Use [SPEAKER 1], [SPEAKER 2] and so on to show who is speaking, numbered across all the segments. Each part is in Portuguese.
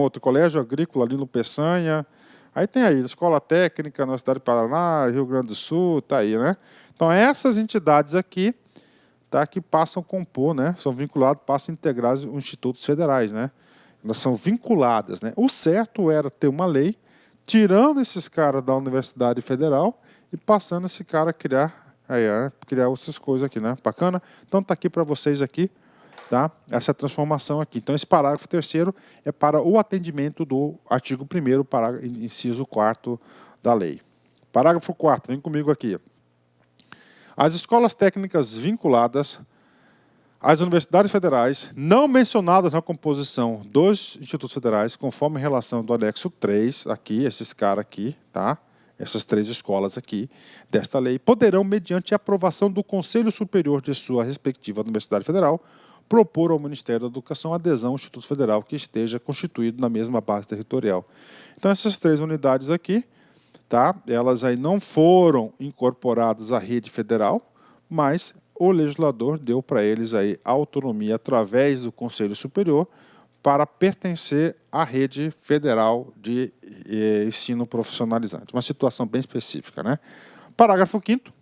[SPEAKER 1] outro, Colégio Agrícola ali no Peçanha. Aí tem aí, Escola Técnica na cidade de Paraná, Rio Grande do Sul, tá aí, né? Então, essas entidades aqui, tá, que passam a compor, né? São vinculadas, passam a integrar os institutos federais, né? Elas são vinculadas, né? O certo era ter uma lei, tirando esses caras da Universidade Federal e passando esse cara a criar, criar essas coisas aqui, né? Bacana? Então, tá aqui para vocês aqui, tá? Essa transformação aqui. Então, esse parágrafo 3º é para o atendimento do artigo 1º, inciso 4º da lei. Parágrafo 4º, vem comigo aqui. As escolas técnicas vinculadas às universidades federais, não mencionadas na composição dos institutos federais, conforme a relação do anexo 3, aqui, esses caras aqui, tá? Essas 3 escolas aqui, desta lei, poderão, mediante aprovação do Conselho Superior de sua respectiva Universidade Federal, propor ao Ministério da Educação adesão ao Instituto Federal que esteja constituído na mesma base territorial. Então, essas 3 unidades aqui, tá? Elas aí não foram incorporadas à rede federal, mas o legislador deu para eles aí autonomia através do Conselho Superior para pertencer à rede federal de ensino profissionalizante. Uma situação bem específica, né? Parágrafo 5º.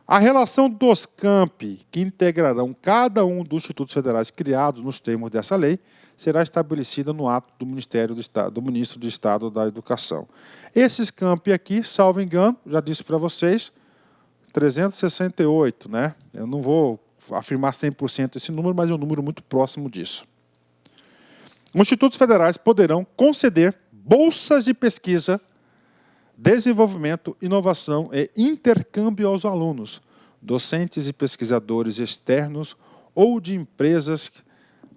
[SPEAKER 1] A relação dos campi que integrarão cada um dos institutos federais criados nos termos dessa lei será estabelecida no ato do Ministério do Estado, do Ministro do Estado da Educação. Esses campi aqui, salvo engano, já disse para vocês, 368, né? Eu não vou afirmar 100% esse número, mas é um número muito próximo disso. Os institutos federais poderão conceder bolsas de pesquisa, desenvolvimento, inovação e intercâmbio aos alunos, docentes e pesquisadores externos ou de empresas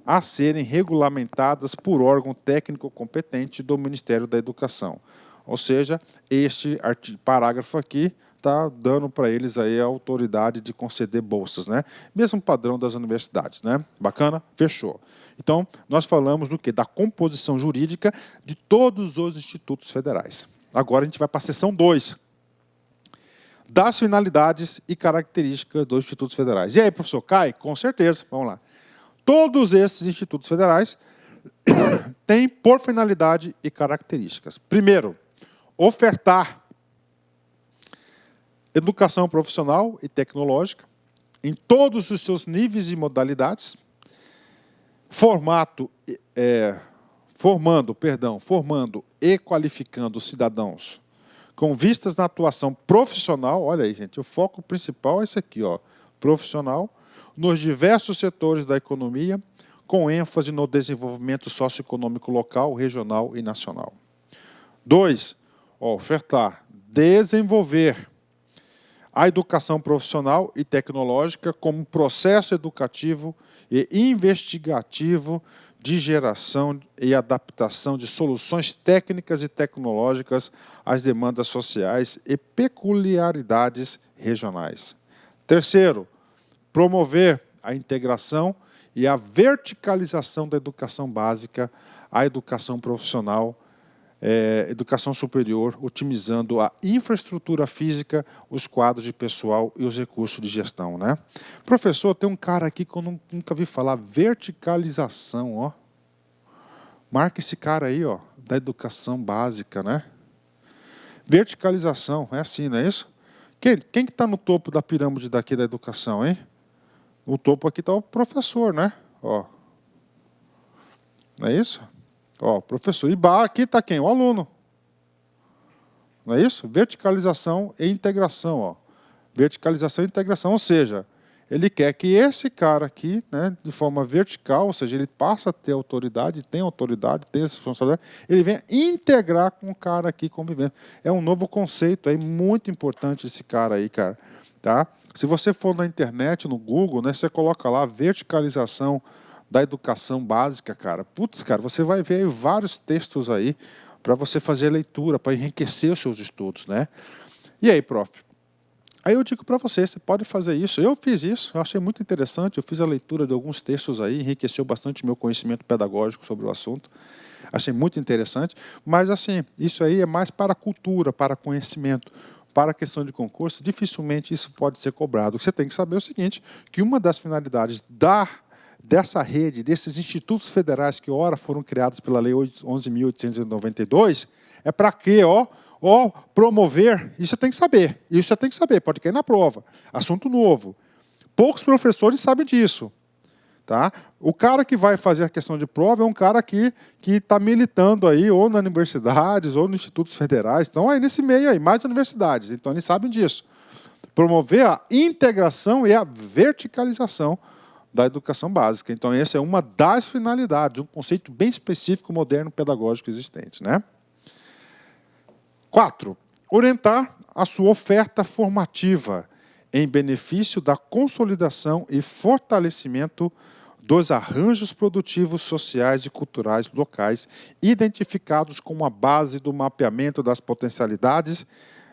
[SPEAKER 1] a serem regulamentadas por órgão técnico competente do Ministério da Educação. Ou seja, este parágrafo aqui está dando para eles aí a autoridade de conceder bolsas, né? Mesmo padrão das universidades, né? Bacana? Fechou. Então, nós falamos do quê? Da composição jurídica de todos os institutos federais. Agora a gente vai para a seção 2. Das finalidades e características dos institutos federais. E aí, professor, cai? Com certeza. Vamos lá. Todos esses institutos federais têm por finalidade e características. Primeiro, ofertar educação profissional e tecnológica em todos os seus níveis e modalidades, formando e qualificando cidadãos com vistas na atuação profissional, olha aí, gente, o foco principal é esse aqui, ó, profissional, nos diversos setores da economia, com ênfase no desenvolvimento socioeconômico local, regional e nacional. 2, ofertar, desenvolver a educação profissional e tecnológica como processo educativo e investigativo de geração e adaptação de soluções técnicas e tecnológicas às demandas sociais e peculiaridades regionais. Terceiro, promover a integração e a verticalização da educação básica, a educação profissional, educação superior, otimizando a infraestrutura física, os quadros de pessoal e os recursos de gestão, né? Professor, tem um cara aqui que eu nunca vi falar, verticalização, ó. Marca esse cara aí, ó, da educação básica, né? Verticalização, é assim, não é isso? Quem que está no topo da pirâmide daqui da educação, hein? No topo aqui está o professor, né? Ó. Não é isso? Ó, professor. E aqui está quem? O aluno. Não é isso? Verticalização e integração. Ó. Verticalização e integração. Ou seja, ele quer que esse cara aqui, né, de forma vertical, ou seja, ele passa a ter autoridade, tem essa responsabilidade, ele vem integrar com o cara aqui convivendo. É um novo conceito, é muito importante esse cara aí, cara. Tá? Se você for na internet, no Google, né, você coloca lá verticalização da educação básica, cara. Putz, cara, você vai ver aí vários textos aí para você fazer a leitura, para enriquecer os seus estudos, né? E aí, prof? Aí eu digo para você pode fazer isso. Eu fiz isso, eu achei muito interessante, eu fiz a leitura de alguns textos aí, enriqueceu bastante meu conhecimento pedagógico sobre o assunto. Achei muito interessante, mas assim, isso aí é mais para a cultura, para conhecimento. Para a questão de concurso, dificilmente isso pode ser cobrado. Você tem que saber o seguinte, que uma das finalidades dessa rede, desses institutos federais que ora foram criados pela Lei 11.892, é para quê? Promover, isso você tem que saber, pode cair na prova. Assunto novo. Poucos professores sabem disso. Tá? O cara que vai fazer a questão de prova é um cara que está militando aí, ou nas universidades, ou nos institutos federais, estão aí nesse meio aí, mais universidades, então eles sabem disso. Promover a integração e a verticalização da educação básica. Então, essa é uma das finalidades, um conceito bem específico, moderno, pedagógico existente, né? 4. Orientar a sua oferta formativa em benefício da consolidação e fortalecimento dos arranjos produtivos, sociais e culturais locais, identificados como a base do mapeamento das potencialidades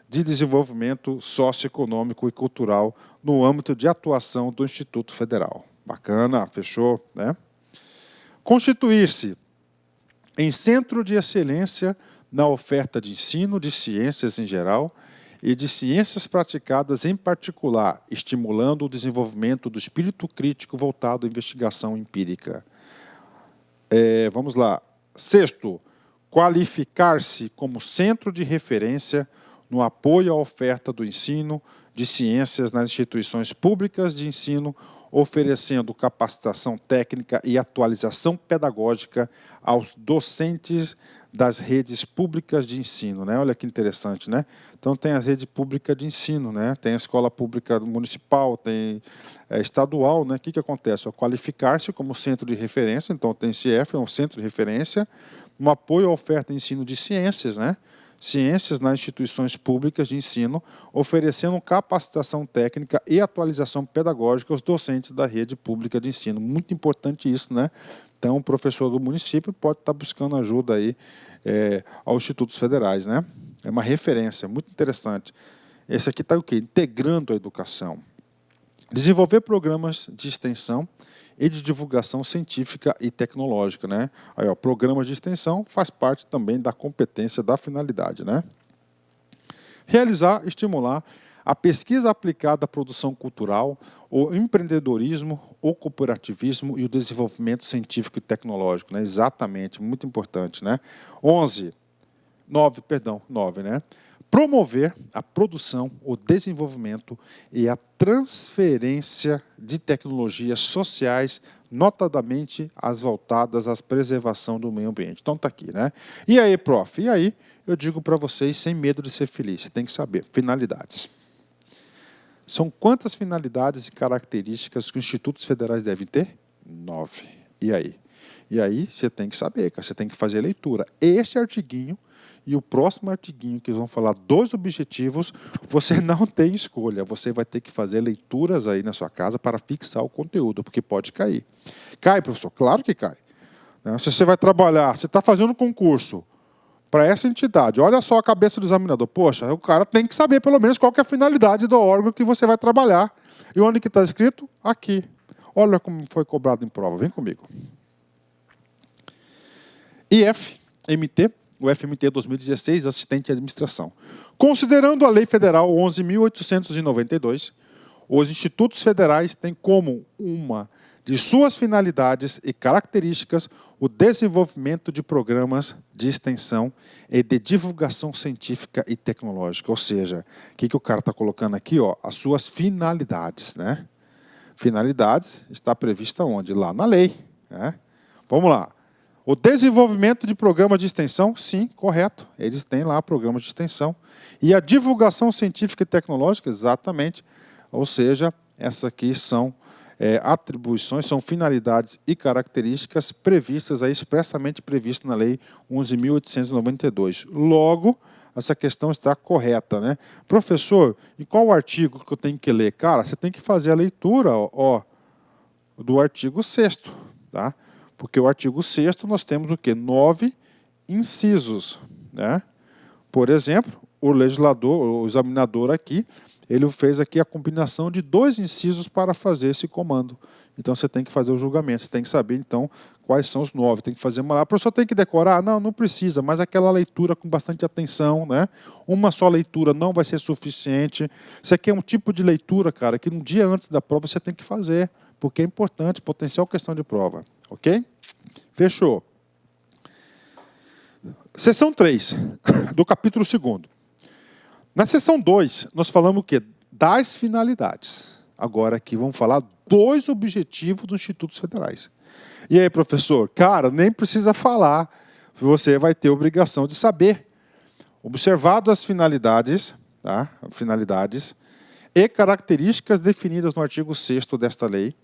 [SPEAKER 1] de desenvolvimento socioeconômico e cultural no âmbito de atuação do Instituto Federal. Bacana, fechou, né? Constituir-se em centro de excelência na oferta de ensino de ciências em geral e de ciências praticadas em particular, estimulando o desenvolvimento do espírito crítico voltado à investigação empírica. Vamos lá. 6º, qualificar-se como centro de referência no apoio à oferta do ensino de ciências nas instituições públicas de ensino, oferecendo capacitação técnica e atualização pedagógica aos docentes das redes públicas de ensino, né? Olha que interessante, né? Então tem as redes públicas de ensino, né? Tem a escola pública municipal, tem estadual, né? O que acontece? Qualificar-se como centro de referência, então tem CF, é um centro de referência, um apoio à oferta de ensino de ciências, né? Ciências nas instituições públicas de ensino, oferecendo capacitação técnica e atualização pedagógica aos docentes da rede pública de ensino. Muito importante isso, né? Então, o professor do município pode estar buscando ajuda aí, aos institutos federais, né? É uma referência muito interessante. Esse aqui está o quê? Integrando a educação. Desenvolver programas de extensão e de divulgação científica e tecnológica, né? Aí, programas de extensão faz parte também da competência da finalidade, né? Realizar, estimular a pesquisa aplicada à produção cultural, o empreendedorismo, o cooperativismo e o desenvolvimento científico e tecnológico, né? Exatamente, muito importante, né? 9, né? Promover a produção, o desenvolvimento e a transferência de tecnologias sociais, notadamente as voltadas à preservação do meio ambiente. Então está aqui, né? E aí, prof? E aí, eu digo para vocês, sem medo de ser feliz, você tem que saber, finalidades. São quantas finalidades e características que os institutos federais devem ter? 9. E aí? E aí você tem que saber, cara, você tem que fazer a leitura. Este artiguinho e o próximo artiguinho, que vão falar dos objetivos, você não tem escolha. Você vai ter que fazer leituras aí na sua casa para fixar o conteúdo, porque pode cair. Cai, professor? Claro que cai. Se você vai trabalhar, você está fazendo um concurso para essa entidade, olha só a cabeça do examinador. Poxa, o cara tem que saber pelo menos qual que é a finalidade do órgão que você vai trabalhar. E onde que está escrito? Aqui. Olha como foi cobrado em prova. Vem comigo. IFMT, o FMT 2016, assistente de administração. Considerando a Lei Federal 11.892, os institutos federais têm como uma de suas finalidades e características o desenvolvimento de programas de extensão e de divulgação científica e tecnológica. Ou seja, o que o cara está colocando aqui? As suas finalidades, né? Finalidades está prevista onde? Lá na lei, né? Vamos lá. O desenvolvimento de programas de extensão, sim, correto. Eles têm lá programas de extensão. E a divulgação científica e tecnológica, exatamente. Ou seja, essas aqui são atribuições, são finalidades e características previstas, aí, expressamente previstas na Lei 11.892. Logo, essa questão está correta, né? Professor, em qual artigo que eu tenho que ler? Cara, você tem que fazer a leitura do artigo 6º, tá? Porque o artigo 6º nós temos o quê? 9 incisos, né? Por exemplo, o legislador, o examinador aqui, ele fez aqui a combinação de 2 incisos para fazer esse comando. Então você tem que fazer o julgamento, você tem que saber então quais são os 9, tem que fazer uma lá. O professor tem que decorar? Não, não precisa, mas aquela leitura com bastante atenção, né? Uma só leitura não vai ser suficiente. Isso aqui é um tipo de leitura, cara, que um dia antes da prova você tem que fazer, porque é importante, potencial questão de prova, ok? Fechou. Seção 3, do capítulo 2º. Na seção 2, nós falamos o quê? Das finalidades. Agora aqui vamos falar dos objetivos dos institutos federais. E aí, professor? Cara, nem precisa falar. Você vai ter obrigação de saber. Observado as finalidades, tá? Finalidades e características definidas no artigo 6º desta lei,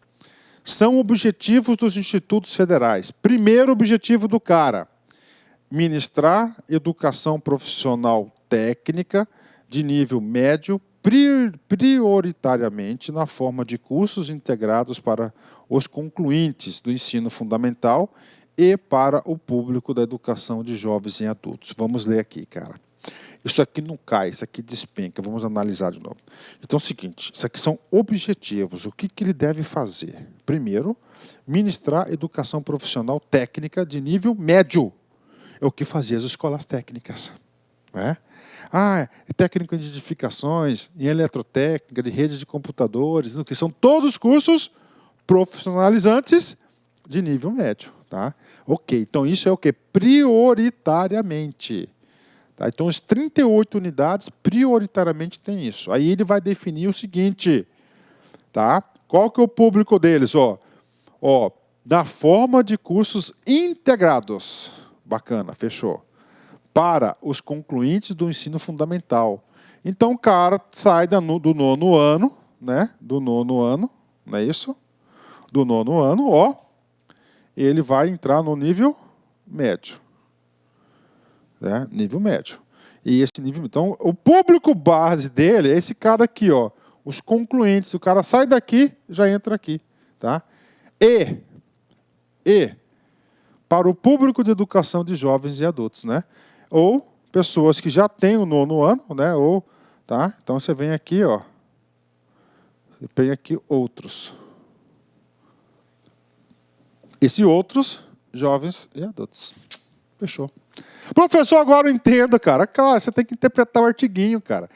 [SPEAKER 1] são objetivos dos institutos federais. Primeiro objetivo do cara: ministrar educação profissional técnica de nível médio, prioritariamente na forma de cursos integrados para os concluintes do ensino fundamental e para o público da educação de jovens e adultos. Vamos ler aqui, cara. Isso aqui não cai, isso aqui despenca. Vamos analisar de novo. Então é o seguinte, isso aqui são objetivos. O que ele deve fazer? Primeiro, ministrar educação profissional técnica de nível médio. É o que faziam as escolas técnicas, né? É técnico em edificações, em eletrotécnica, de redes de computadores, que são todos cursos profissionalizantes de nível médio, tá? Ok, então isso é o que? Prioritariamente. Tá? Então, as 38 unidades, prioritariamente, tem isso. Aí ele vai definir o seguinte, tá? Qual que é o público deles? Da forma de cursos integrados. Bacana, fechou. Para os concluintes do ensino fundamental. Então, o cara sai do 9º ano, né? Do 9º ano, não é isso? Do 9º ano, ele vai entrar no nível médio. Né? Nível médio. E esse nível, então, o público base dele é esse cara aqui, os concluintes. O cara sai daqui, já entra aqui, tá? E para o público de educação de jovens e adultos, né? Ou pessoas que já têm o 9º ano, né? Tá? Então você vem aqui, você vem aqui outros. Esse outros, jovens e adultos. Fechou. Professor, agora eu entendo, cara. Claro, você tem que interpretar o artiguinho, cara.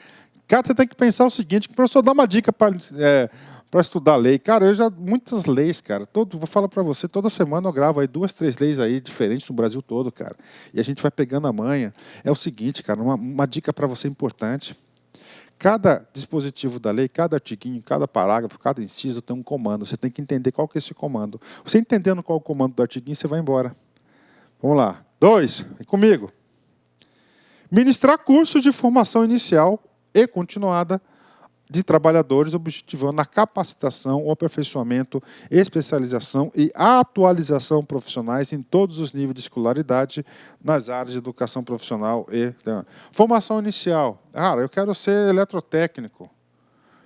[SPEAKER 1] Cara, você tem que pensar o seguinte, que o professor dá uma dica para estudar lei. Cara, muitas leis, cara. Vou falar para você, toda semana eu gravo aí 2, 3 leis aí diferentes no Brasil todo, cara. E a gente vai pegando a manha. É o seguinte, cara, uma dica para você importante. Cada dispositivo da lei, cada artiguinho, cada parágrafo, cada inciso tem um comando. Você tem que entender qual que é esse comando. Você entendendo qual é o comando do artiguinho, você vai embora. Vamos lá. 2, vem comigo. Ministrar cursos de formação inicial e continuada de trabalhadores, objetivando a capacitação, o aperfeiçoamento, especialização e atualização profissionais em todos os níveis de escolaridade nas áreas de educação profissional e formação inicial. Cara, eu quero ser eletrotécnico.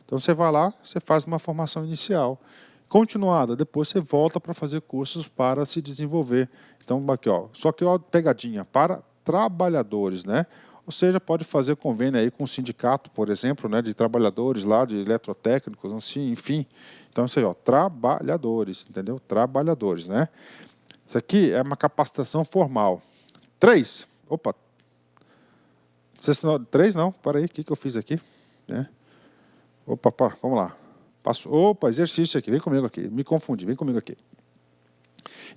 [SPEAKER 1] Então você vai lá, você faz uma formação inicial. Continuada, depois você volta para fazer cursos para se desenvolver. Então, aqui, só que pegadinha, para trabalhadores, né? Ou seja, pode fazer convênio aí com o sindicato, por exemplo, né, de trabalhadores lá, de eletrotécnicos, assim, enfim. Então, isso aí, trabalhadores, entendeu? Trabalhadores, né? Isso aqui é uma capacitação formal. 3. Opa. 3 não, para aí, o que eu fiz aqui? Né? Opa, vamos lá. Opa, exercício aqui, vem comigo aqui. Me confundi, vem comigo aqui.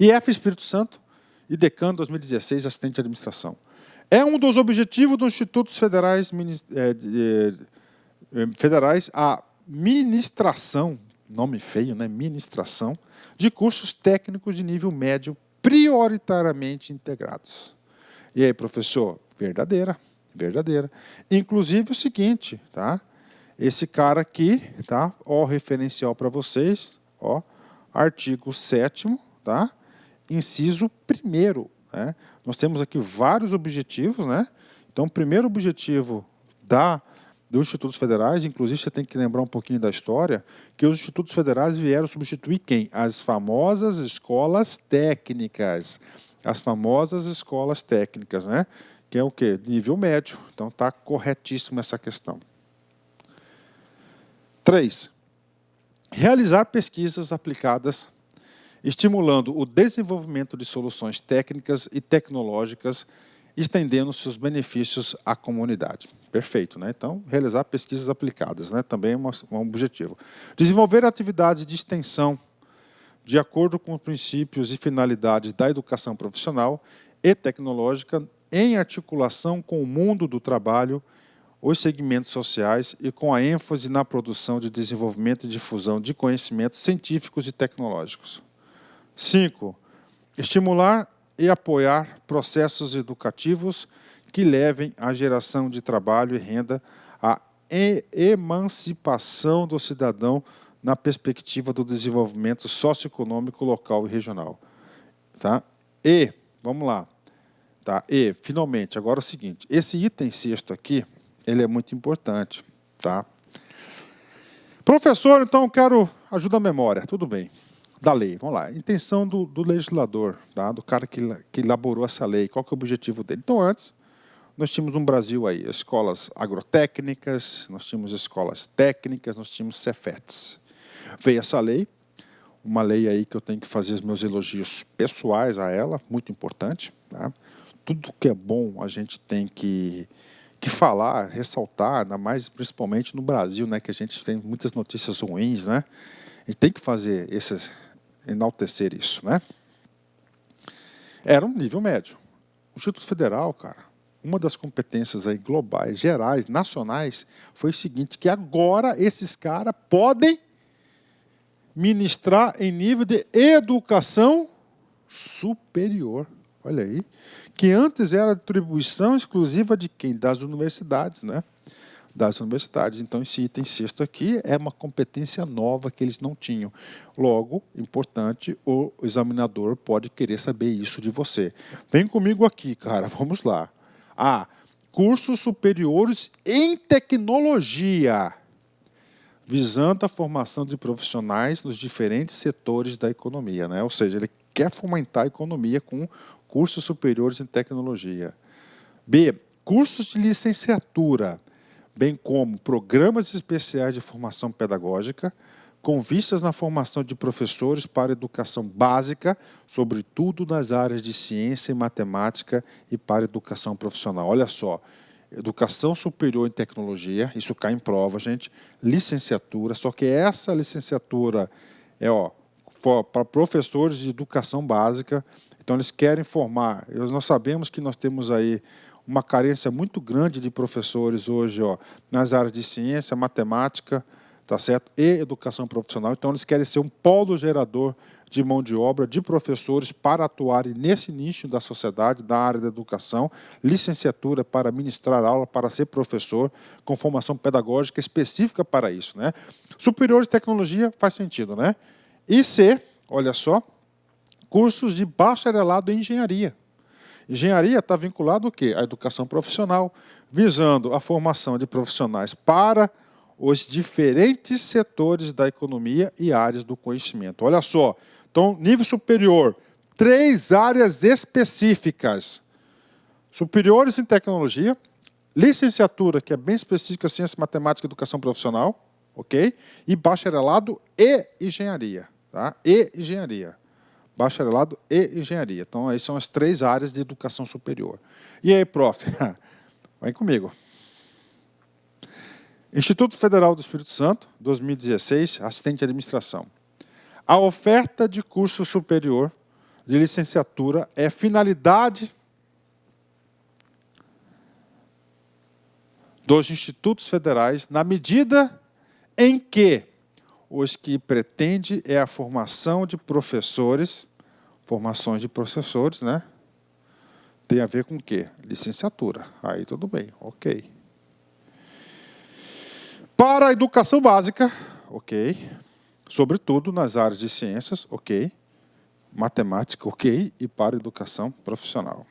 [SPEAKER 1] IF Espírito Santo e Decano 2016, assistente de administração. É um dos objetivos dos institutos federais, a ministração, nome feio, né? Ministração, de cursos técnicos de nível médio prioritariamente integrados. E aí, professor? Verdadeira. Inclusive o seguinte, tá? Esse cara aqui, tá? Referencial para vocês, artigo 7º, tá? Inciso 1º, né? Nós temos aqui vários objetivos, né? Então, o primeiro objetivo dos institutos federais, inclusive você tem que lembrar um pouquinho da história, que os institutos federais vieram substituir quem? As famosas escolas técnicas. As famosas escolas técnicas, né? Que é o quê? Nível médio. Então, está corretíssima essa questão. 3. Realizar pesquisas aplicadas, estimulando o desenvolvimento de soluções técnicas e tecnológicas, estendendo seus benefícios à comunidade. Perfeito, né? Então, realizar pesquisas aplicadas, né? Também é um objetivo. Desenvolver atividades de extensão de acordo com os princípios e finalidades da educação profissional e tecnológica, em articulação com o mundo do trabalho, os segmentos sociais e com a ênfase na produção de desenvolvimento e difusão de conhecimentos científicos e tecnológicos. 5. Estimular e apoiar processos educativos que levem à geração de trabalho e renda, à emancipação do cidadão na perspectiva do desenvolvimento socioeconômico local e regional. Tá? E, vamos lá. Tá? E, finalmente, agora é o seguinte, esse item 6º aqui, ele é muito importante. Tá? Professor, então, eu quero ajuda à memória. Tudo bem. Da lei, vamos lá. Intenção do legislador, tá? Do cara que elaborou essa lei, qual que é o objetivo dele? Então, antes, nós tínhamos no Brasil aí escolas agrotécnicas, nós tínhamos escolas técnicas, nós tínhamos Cefetes. Veio essa lei, uma lei aí que eu tenho que fazer os meus elogios pessoais a ela, muito importante. Tá? Tudo que é bom a gente tem que falar, ressaltar, ainda mais principalmente no Brasil, né, que a gente tem muitas notícias ruins, né? E tem que fazer enaltecer isso, né? Era um nível médio. O Instituto Federal, cara, uma das competências aí globais, gerais, nacionais, foi o seguinte, que agora esses caras podem ministrar em nível de educação superior. Olha aí. Que antes era atribuição exclusiva de quem? Das universidades, né? Das universidades. Então, esse item 6º aqui é uma competência nova que eles não tinham. Logo, importante, o examinador pode querer saber isso de você. Vem comigo aqui, cara, vamos lá. Cursos superiores em tecnologia, visando a formação de profissionais nos diferentes setores da economia, né? Ou seja, ele quer fomentar a economia com cursos superiores em tecnologia. B, cursos de licenciatura, bem como programas especiais de formação pedagógica, com vistas na formação de professores para educação básica, sobretudo nas áreas de ciência e matemática e para educação profissional. Olha só, educação superior em tecnologia, isso cai em prova, gente, licenciatura, só que essa licenciatura é para professores de educação básica, então eles querem formar, nós sabemos que nós temos aí uma carência muito grande de professores hoje, nas áreas de ciência, matemática, tá certo? E educação profissional. Então, eles querem ser um polo gerador de mão de obra de professores para atuarem nesse nicho da sociedade, da área da educação, licenciatura para ministrar aula, para ser professor, com formação pedagógica específica para isso, né? Superior de tecnologia faz sentido, né? E C, olha só, cursos de bacharelado em engenharia. Engenharia está vinculado ao quê? À educação profissional, visando a formação de profissionais para os diferentes setores da economia e áreas do conhecimento. Olha só, então, nível superior, 3 áreas específicas. Superiores em tecnologia, licenciatura, que é bem específica, ciência, matemática e educação profissional, ok? E bacharelado e engenharia, tá? E engenharia. Bacharelado e engenharia. Então, aí são as 3 áreas de educação superior. E aí, prof? Vem comigo. Instituto Federal do Espírito Santo, 2016, assistente de administração. A oferta de curso superior de licenciatura é finalidade dos institutos federais na medida em que os que pretende é a formação de professores, formações de professores, né? Tem a ver com o quê? Licenciatura. Aí tudo bem, ok. Para a educação básica, ok. Sobretudo nas áreas de ciências, ok. Matemática, ok. E para a educação profissional.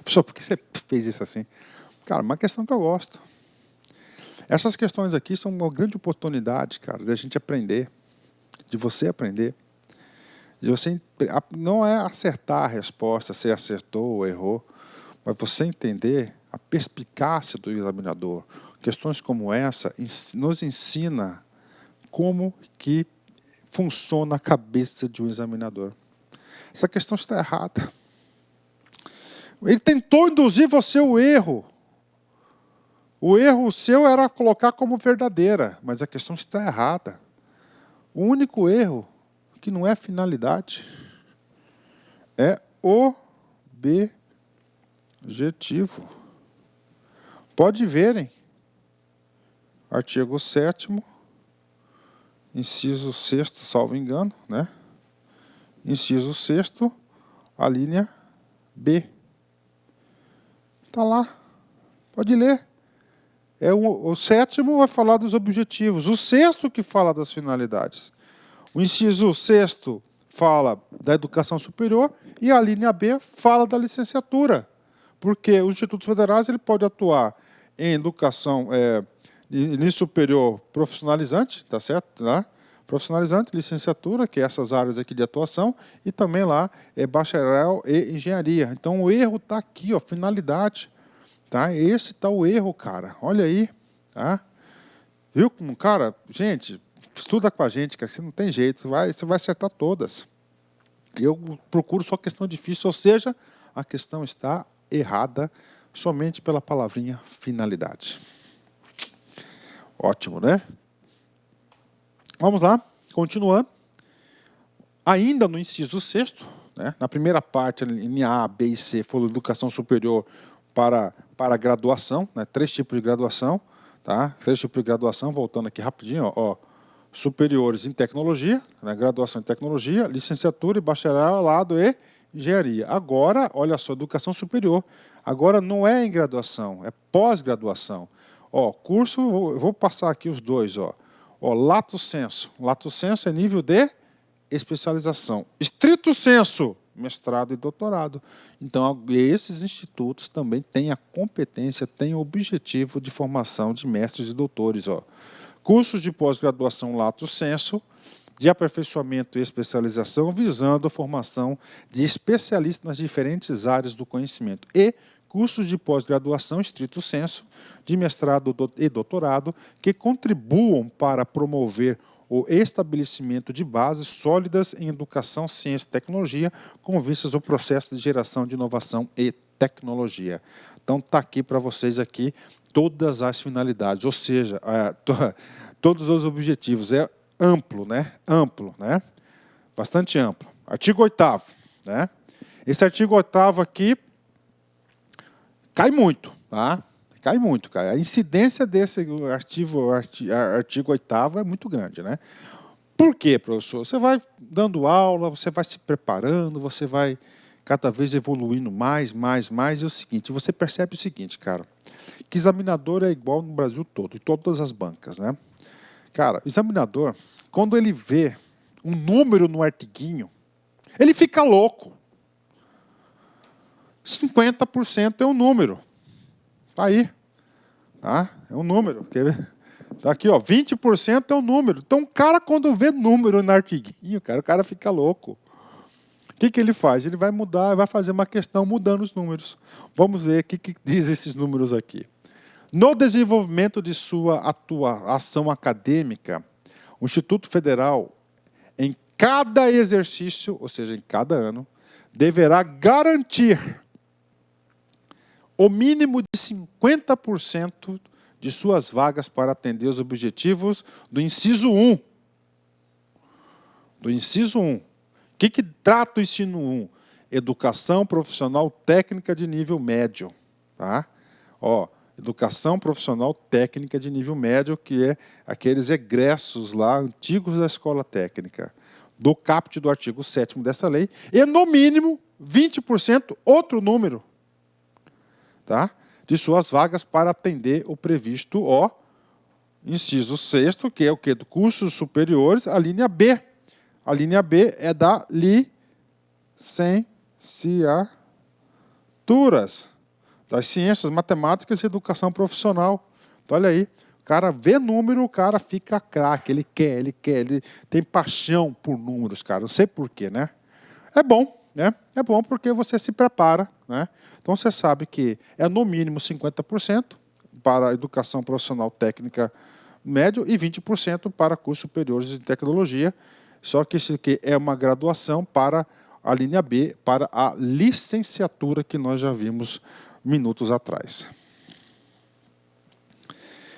[SPEAKER 1] Professor, por que você fez isso assim? Cara, uma questão que eu gosto. Essas questões aqui são uma grande oportunidade, cara, de a gente aprender, de você aprender. De você, não é acertar a resposta, se acertou ou errou, mas você entender a perspicácia do examinador. Questões como essa nos ensina como que funciona a cabeça de um examinador. Essa questão está errada. Ele tentou induzir você ao erro. O erro seu era colocar como verdadeira, mas a questão está errada. O único erro, que não é finalidade, é objetivo. Pode verem. Artigo 7º, inciso 6º, salvo engano, né? Inciso 6º, a linha B. Está lá. Pode ler. O 7º vai falar dos objetivos. O 6º que fala das finalidades. O inciso 6º fala da educação superior e a linha B fala da licenciatura. Porque os institutos federais ele pode atuar em educação início superior profissionalizante, tá certo? Tá? Profissionalizante, licenciatura, que é essas áreas aqui de atuação, e também lá bacharel e engenharia. Então o erro está aqui, ó, finalidade. Tá? Esse está o erro, cara. Olha aí. Tá? Viu como, cara? Gente, estuda com a gente, cara. Você não tem jeito. Você vai acertar todas. Eu procuro só questão difícil, ou seja, a questão está errada somente pela palavrinha finalidade. Ótimo, né? Vamos lá, continuando. Ainda no inciso 6º, né, na primeira parte, linha A, B e C, foi educação superior para graduação, né, 3 tipos de graduação, tá? 3 tipos de graduação, voltando aqui rapidinho, ó, superiores em tecnologia, né, graduação em tecnologia, licenciatura e bacharelado e engenharia. Agora, olha só, educação superior. Agora não é em graduação, é pós-graduação. Ó, curso, eu vou passar aqui os dois, ó. Ó, lato sensu. Lato sensu é nível de especialização. Estrito sensu, mestrado e doutorado. Então, esses institutos também têm a competência, têm o objetivo de formação de mestres e doutores. Ó. Cursos de pós-graduação lato sensu, de aperfeiçoamento e especialização, visando a formação de especialistas nas diferentes áreas do conhecimento. E cursos de pós-graduação, estrito sensu, de mestrado e doutorado, que contribuam para promover o estabelecimento de bases sólidas em educação, ciência e tecnologia, com vistas ao processo de geração de inovação e tecnologia. Então, está aqui para vocês aqui todas as finalidades, ou seja, todos os objetivos. É amplo, né? Amplo, né? Bastante amplo. Artigo 8º, né? Esse artigo 8º aqui cai muito, tá? Cai muito, cara. A incidência desse artigo 8º é muito grande, né? Por quê, professor? Você vai dando aula, você vai se preparando, você vai cada vez evoluindo mais, e é o seguinte, você percebe o seguinte, cara, que examinador é igual no Brasil todo, em todas as bancas, né? Cara, o examinador, quando ele vê um número no artiguinho, ele fica louco. 50% é um número. Tá aí. Tá? É um número. Quer ver? Tá aqui, ó, 20% é um número. Então, o cara, quando vê número no artiguinho, cara, o cara fica louco. O que ele faz? Ele vai mudar, vai fazer uma questão mudando os números. Vamos ver o que diz esses números aqui. No desenvolvimento de sua ação acadêmica, o Instituto Federal, em cada exercício, ou seja, em cada ano, deverá garantir o mínimo de 50% de suas vagas para atender os objetivos do inciso 1. Do inciso 1. O que trata o ensino 1? Educação profissional técnica de nível médio. Tá? Ó, educação profissional técnica de nível médio, que é aqueles egressos lá, antigos da escola técnica, do caput do artigo 7º dessa lei, e no mínimo 20%, outro número, tá? De suas vagas para atender o previsto, ó, inciso 6º, que é o quê? Do cursos superiores, a linha B. A linha B é da licenciaturas, das ciências, matemáticas e educação profissional. Então, olha aí, o cara vê número, o cara fica craque, ele tem paixão por números, cara, não sei porquê, né? É bom, né? É bom porque você se prepara né? Então, você sabe que é no mínimo 50% para a educação profissional técnica médio e 20% para cursos superiores de tecnologia. Só que isso aqui é uma graduação para a linha B, para a licenciatura que nós já vimos minutos atrás.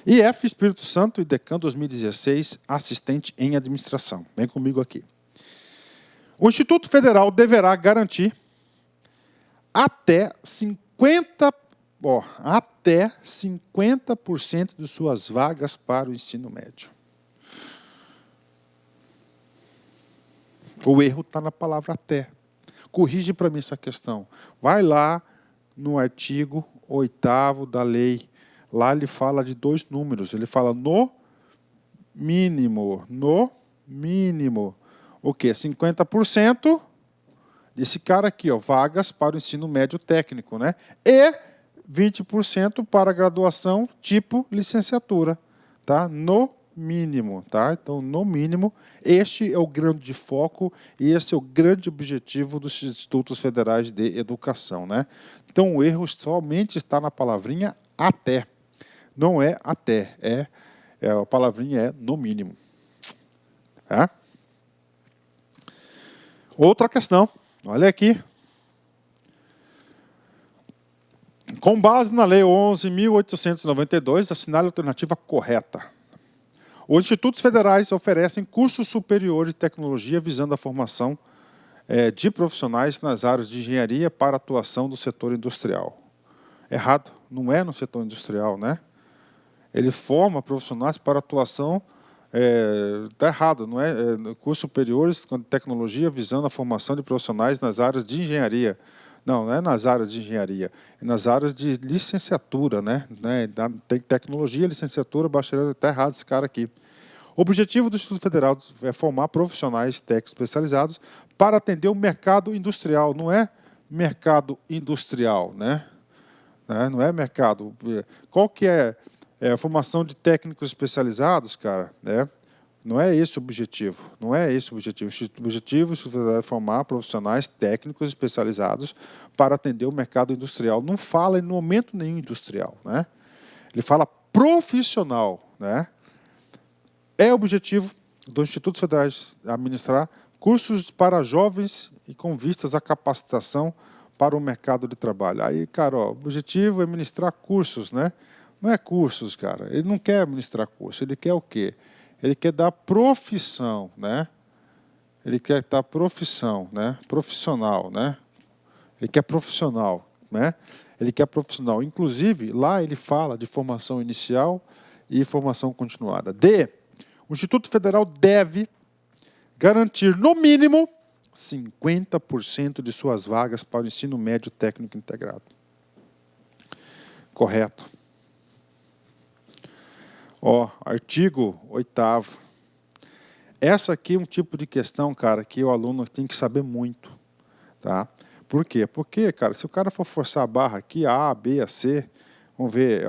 [SPEAKER 1] IF Espírito Santo, IDECAN 2016, assistente em administração. Vem comigo aqui. O Instituto Federal deverá garantir até 50% de suas vagas para o ensino médio. O erro está na palavra até. Corrige para mim essa questão. Vai lá no artigo 8º da lei. Lá ele fala de 2 números. Ele fala no mínimo. No mínimo. O quê? 50% desse cara aqui, ó, vagas para o ensino médio técnico, né? E 20% para graduação tipo licenciatura, tá? No mínimo, tá? Então, no mínimo, este é o grande foco e esse é o grande objetivo dos Institutos Federais de Educação, né? Então, o erro somente está na palavrinha até. Não é até, a palavrinha é no mínimo. Tá? Outra questão, olha aqui. Com base na Lei 11.892, assinale a alternativa correta. Os institutos federais oferecem cursos superiores de tecnologia visando a formação de profissionais nas áreas de engenharia para atuação do setor industrial. Errado, não é no setor industrial, né? Ele forma profissionais para atuação, está errado, não é? Cursos superiores de tecnologia visando a formação de profissionais nas áreas de engenharia. Não é nas áreas de engenharia, é nas áreas de licenciatura, né? Tem tecnologia, licenciatura, bacharelado, está errado esse cara aqui. O objetivo do Instituto Federal é formar profissionais técnicos especializados para atender o mercado industrial, não é mercado industrial, né? Não é mercado. Qual que é a formação de técnicos especializados, cara? Não é esse o objetivo. Não é esse o objetivo. O objetivo é formar profissionais técnicos especializados para atender o mercado industrial. Não fala em momento nenhum industrial, né? Ele fala profissional, né? É o objetivo do Instituto Federal de administrar cursos para jovens e com vistas à capacitação para o mercado de trabalho. Aí, cara, o objetivo é ministrar cursos, né? Não é cursos, cara. Ele não quer ministrar curso. Ele quer o quê? Ele quer dar profissão, né? Ele quer dar profissão, né? Profissional, né? Ele quer profissional, né? Ele quer profissional. Inclusive, lá ele fala de formação inicial e formação continuada. O Instituto Federal deve garantir, no mínimo, 50% de suas vagas para o ensino médio técnico integrado. Correto. Artigo 8º. Essa aqui é um tipo de questão, cara, que o aluno tem que saber muito. Tá? Por quê? Porque, cara, se o cara for forçar a barra aqui, A, B, A, C, vamos ver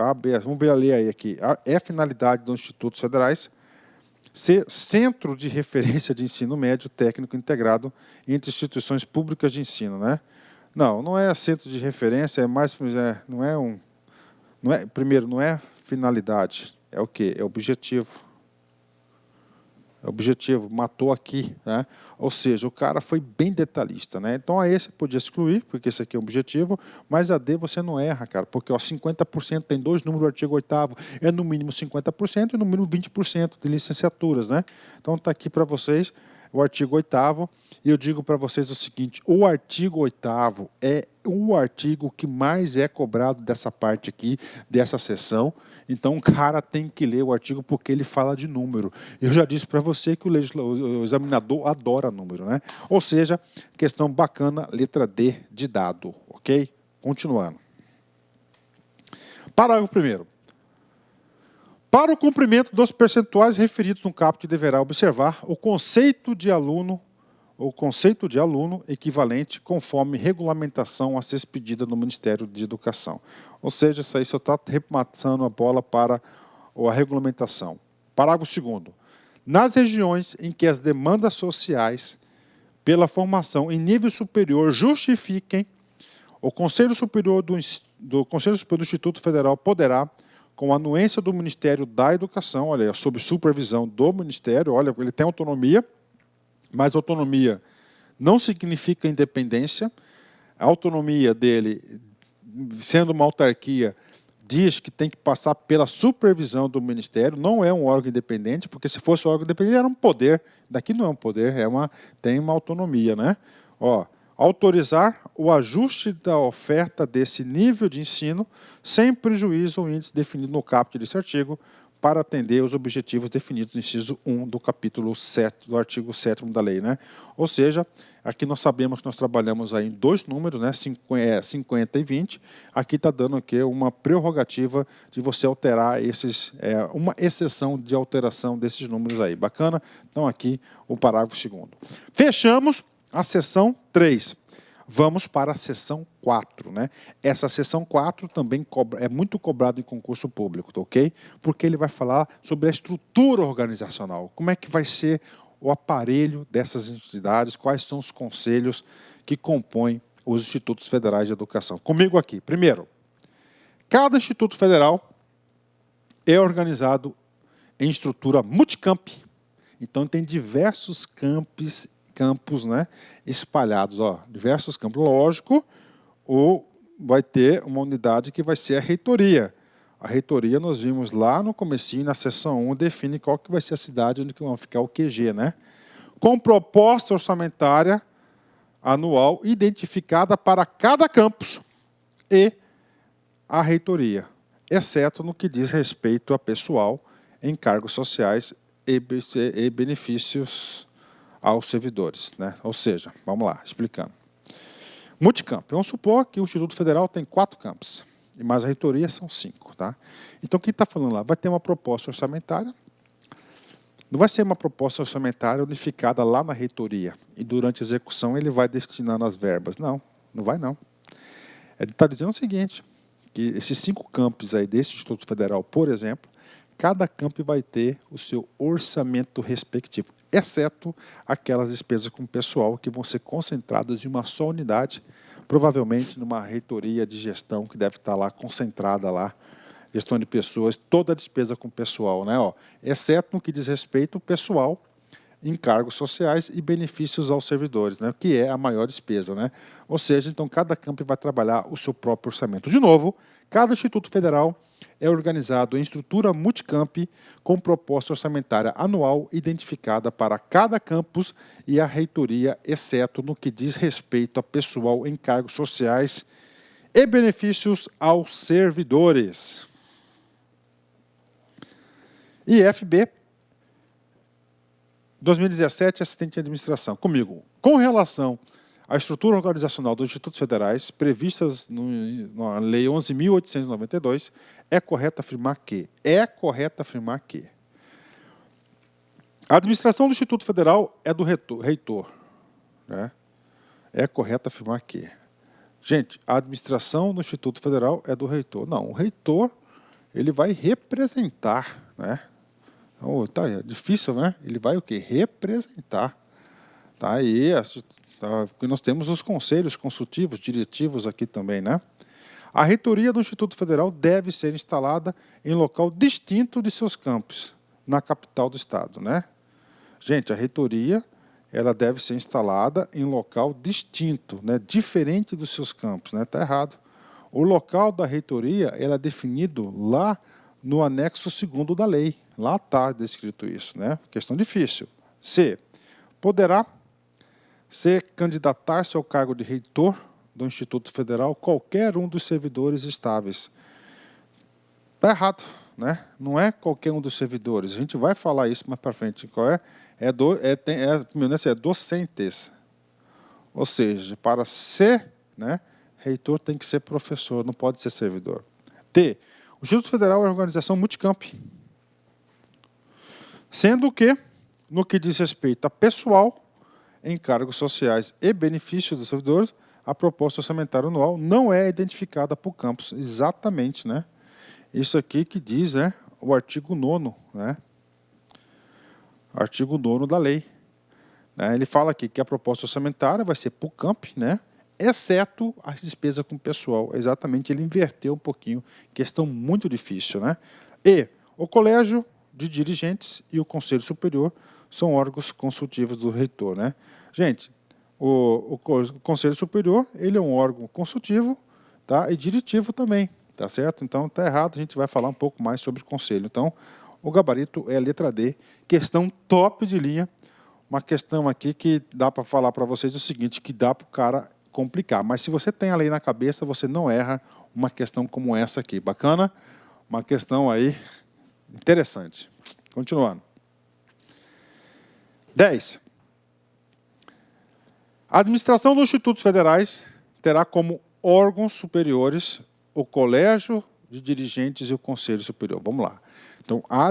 [SPEAKER 1] a lei aqui. É finalidade dos institutos federais ser centro de referência de ensino médio técnico integrado entre instituições públicas de ensino, né? Não é centro de referência, primeiro, não é finalidade. É o quê? É objetivo. É objetivo, matou aqui, né? Ou seja, o cara foi bem detalhista, né? Então a E você podia excluir, porque esse aqui é o objetivo, mas a D você não erra, cara, porque 50% tem 2 números do artigo 8º, é no mínimo 50% e no mínimo 20% de licenciaturas, né? Então está aqui para vocês o artigo 8º, e eu digo para vocês o seguinte: o artigo 8º é o artigo que mais é cobrado dessa parte aqui, dessa seção. Então o cara tem que ler o artigo porque ele fala de número. Eu já disse para você que o examinador adora número, né? Ou seja, questão bacana, letra D de dado, ok? Continuando. Parágrafo 1º. Para o cumprimento dos percentuais referidos no caput, deverá observar o conceito de aluno equivalente conforme regulamentação a ser expedida no Ministério de Educação. Ou seja, isso aí só está repassando a bola para a regulamentação. Parágrafo 2º. Nas regiões em que as demandas sociais pela formação em nível superior justifiquem O Conselho Superior do Instituto Federal poderá, com a anuência do Ministério da Educação, olha, sob supervisão do Ministério, olha, ele tem autonomia, mas autonomia não significa independência. A autonomia dele, sendo uma autarquia, diz que tem que passar pela supervisão do Ministério, não é um órgão independente, porque se fosse um órgão independente era um poder, daqui não é um poder, tem uma autonomia, né? Ó, autorizar o ajuste da oferta desse nível de ensino sem prejuízo ao índice definido no caput desse artigo para atender os objetivos definidos no inciso 1 do capítulo 7, do artigo 7º da lei, né? Ou seja, aqui nós sabemos que nós trabalhamos aí em dois números, né? 50 e 20. Aqui está dando aqui uma prerrogativa de você alterar uma exceção de alteração desses números aí. Bacana? Então aqui o parágrafo 2º. Fechamos a seção 3. Vamos para a seção 4. Né? Essa seção 4 também é muito cobrada em concurso público, tá, ok? Porque ele vai falar sobre a estrutura organizacional. Como é que vai ser o aparelho dessas entidades, quais são os conselhos que compõem os institutos federais de educação. Comigo aqui. Primeiro, cada instituto federal é organizado em estrutura multicamp. Então, tem diversos campos, né, espalhados, ó, diversos campos. Lógico, ou vai ter uma unidade que vai ser a reitoria. A reitoria nós vimos lá no comecinho, na seção 1, define qual que vai ser a cidade onde vai ficar o QG, né? Com proposta orçamentária anual identificada para cada campus e a reitoria, exceto no que diz respeito a pessoal, encargos sociais e benefícios aos servidores, né? Ou seja, vamos lá, explicando. Multicamp. Vamos supor que o Instituto Federal tem 4 campos, mas a reitoria são 5. Tá? Então, o que está falando lá? Vai ter uma proposta orçamentária. Não vai ser uma proposta orçamentária unificada lá na reitoria. E durante a execução ele vai destinando as verbas. Não, não vai não. Ele está dizendo o seguinte, que esses 5 campos aí desse Instituto Federal, por exemplo, cada campo vai ter o seu orçamento respectivo, exceto aquelas despesas com pessoal que vão ser concentradas em uma só unidade, provavelmente numa reitoria de gestão que deve estar lá concentrada lá, gestão de pessoas, toda a despesa com pessoal, né? Ó, exceto no que diz respeito ao pessoal, encargos sociais e benefícios aos servidores, né? Que é a maior despesa, né? Ou seja, então cada campo vai trabalhar o seu próprio orçamento. De novo, cada Instituto Federal é organizado em estrutura multicamp com proposta orçamentária anual identificada para cada campus e a reitoria, exceto no que diz respeito a pessoal, encargos sociais e benefícios aos servidores. IFB 2017, assistente de administração. Comigo. Com relação à estrutura organizacional dos institutos federais, previstas na Lei 11.892, é correto afirmar que a administração do Instituto Federal é do reitor. Né? É correto afirmar que. Gente, a administração do Instituto Federal é do reitor. Não, o reitor ele vai representar, né? Oh, tá, é difícil, né? Ele vai o quê? Representar. Tá aí, porque nós temos os conselhos consultivos, diretivos aqui também, né? A reitoria do Instituto Federal deve ser instalada em local distinto de seus campos, na capital do estado, né? Gente, a reitoria ela deve ser instalada em local distinto, né? Diferente dos seus campos, né? Tá errado. O local da reitoria ela é definido lá no anexo 2º da lei. Lá está descrito isso, né? Questão difícil. C. Poderá candidatar-se ao cargo de reitor do Instituto Federal qualquer um dos servidores estáveis. Está errado, né? Não é qualquer um dos servidores. A gente vai falar isso mais para frente. Qual é? É docentes. Ou seja, para ser, né, reitor tem que ser professor, não pode ser servidor. T. O Instituto Federal é uma organização multicamp. Sendo que, no que diz respeito a pessoal, encargos sociais e benefícios dos servidores, a proposta orçamentária anual não é identificada por campos. Exatamente, né? Isso aqui que diz, né, o artigo 9º, né? Artigo 9º da lei. Ele fala aqui que a proposta orçamentária vai ser por campo, né? exceto as despesas com o pessoal. Exatamente, ele inverteu um pouquinho, questão muito difícil, né? E o colégio de dirigentes e o Conselho Superior são órgãos consultivos do reitor, né? Gente, o Conselho Superior, ele é um órgão consultivo, tá? E diretivo também, tá certo? Então, tá errado, a gente vai falar um pouco mais sobre o Conselho. Então, o gabarito é a letra D, questão top de linha, uma questão aqui que dá para falar para vocês o seguinte, que dá para o cara complicar, mas se você tem a lei na cabeça, você não erra uma questão como essa aqui. Bacana? Uma questão aí interessante. Continuando. 10. A administração dos institutos federais terá como órgãos superiores o Colégio de Dirigentes e o Conselho Superior. Vamos lá. Então, a